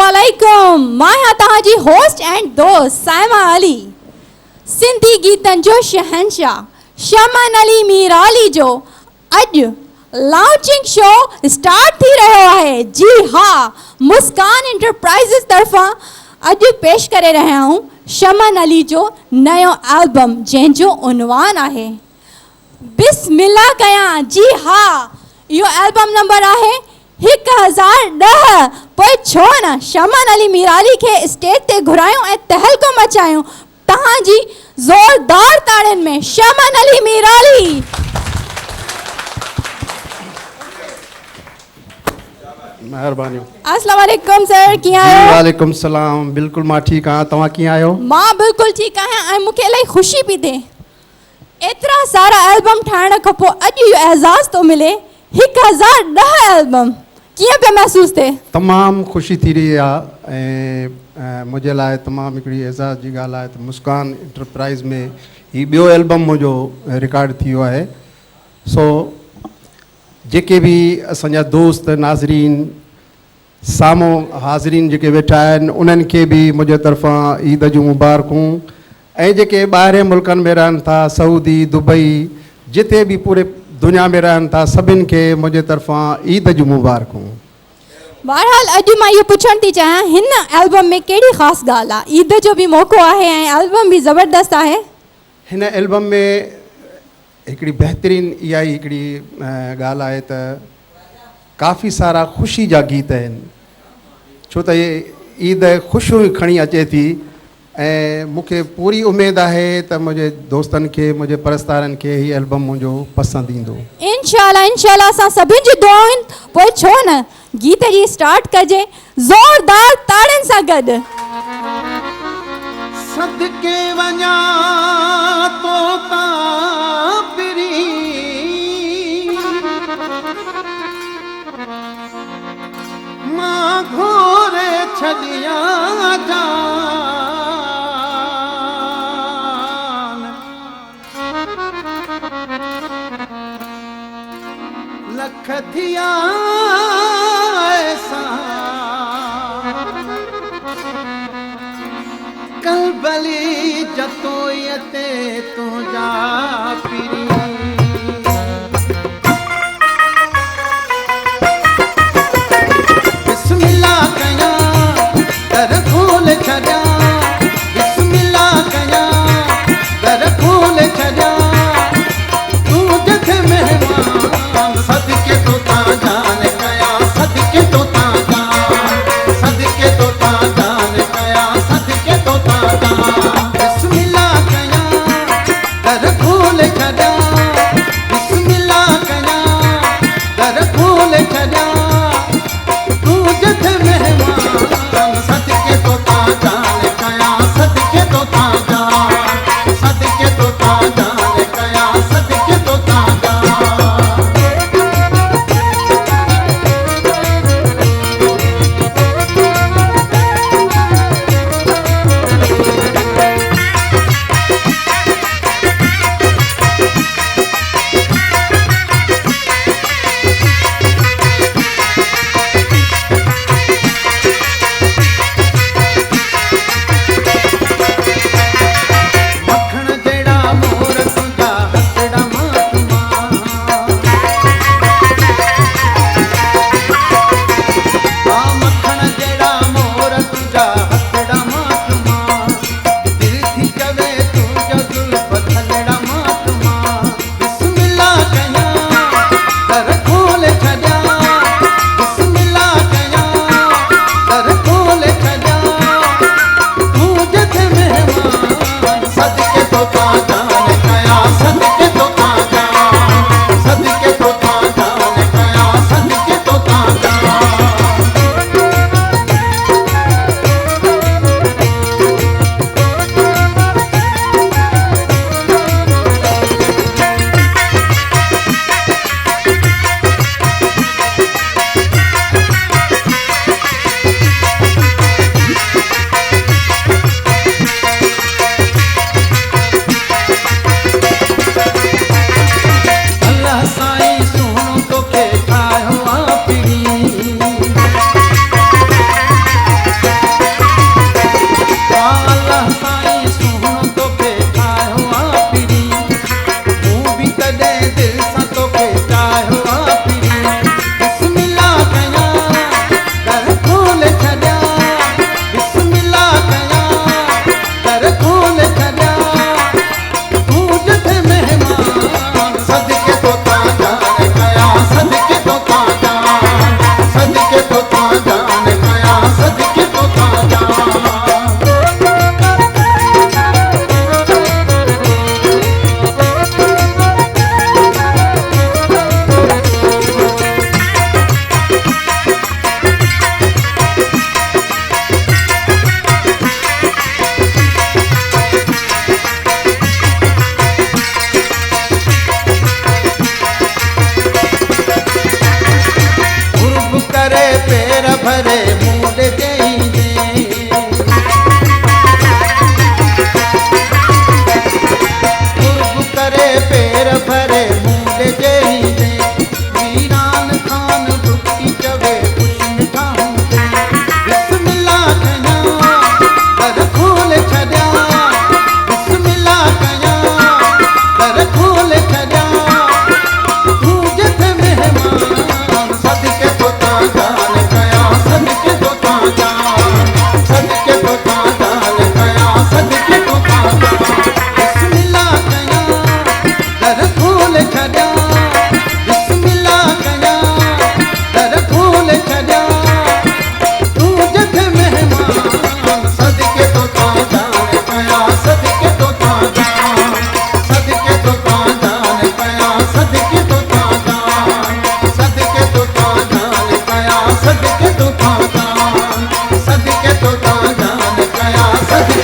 अस्सलामुअलैकुम। मां आहियां तव्हांजी होस्ट एंड दोस्त साइमा अली। सिंधी गीतनि जो शहंशाह शमन अली मीराली जो अॼु लॉन्चिंग शो स्टार्ट थी रहियो आहे। जी हा, मुस्कान एंटरप्राइज़िस तरफ़ां अॼु पेश करे रहिया आहियूं शमन अली जो नयो एल्बम जंहिंजो उनवान आहे बिस्मिल्लाह कयां। जी हा, इहो एल्बम नंबर आहे 1010। पोइ छो न शमन अली मीराली खे स्टेज ते घुरायूं ऐं तहलको मचायूं तव्हांजी ज़ोरदार ताड़ियुनि में। शमन अली मीराली। महिरबानी। अस्सलाम वालेकुम सर, कीअं आहियो? वालेकुम सलाम, बिल्कुलु मां ठीकु आहियां, तव्हां कीअं आहियो? मां बिल्कुलु ठीकु आहियां ऐं मूंखे इलाही ख़ुशी पई थिए। एतिरा सारा एल्बम ठाहिण खां पोइ अॼु इहो एज़ाज़ थो मिले 1010 एल्बम। कीअं पिया महसूसु थिए? तमामु ख़ुशी थी रही आहे ऐं मुंहिंजे लाइ तमामु हिकिड़ी एज़ाज़ जी ॻाल्हि आहे त मुस्कान एंटरप्राइज़ में हीउ ॿियो एल्बम मुंहिंजो रिकॉर्ड थी वियो आहे। सो जेके बि असांजा दोस्त नाज़रीन साम्हूं हाज़रीन जेके वेठा आहिनि उन्हनि खे बि मुंहिंजे तरफ़ां ईद जूं मुबारकूं ऐं जेके ॿाहिरि मुल्कनि में रहनि था सऊदी दुबई जिते बि पूरे दुनिया में रहनि था सभिनि खे मुंहिंजे तरफ़ां ईद जूं मुबारकूं। बहरहाल अॼु मां इहो पुछणु थी चाहियां हिन एल्बम में कहिड़ी ख़ासि ॻाल्हि आहे? ईद जो बि मौक़ो आहे ऐं एल्बम बि ज़बरदस्त आहे। हिन एल्बम में हिकिड़ी बहितरीनु इहा ई हिकिड़ी ॻाल्हि आहे त काफ़ी सारा ख़ुशी जा गीत आहिनि, छो त इहे ईद ख़ुशियूं खणी अचे थी ऐं मूंखे पूरी उमेदु आहे त मुंहिंजे दोस्तनि खे मुंहिंजे परस्तारनि खे हीउ एल्बम मुंहिंजो पसंदि ईंदो। इंशाल्लाह इंशाल्लाह असां सभिनि जी दुआउनि। पोइ छो न गीत जी स्टार्ट कजे ज़ोरदार ताड़ियुनि सां गॾु। सदके वञा तोता पिरी मां घोरे छॾिया जान लख थिया ऐसा कलबली जतोयते तुझा पिरी बिस्मिल्लाह कया दर खोल छॾिया बिस्मिल्लाह कया दर खोल छॾिया तूं जथे मेहमान सदके तो ता जान कया सदके तो ता जान सदके तो ता जान कया सदके तो ता जान बिस्मिल्लाह कया दर खोल छॾिया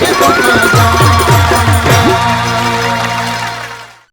के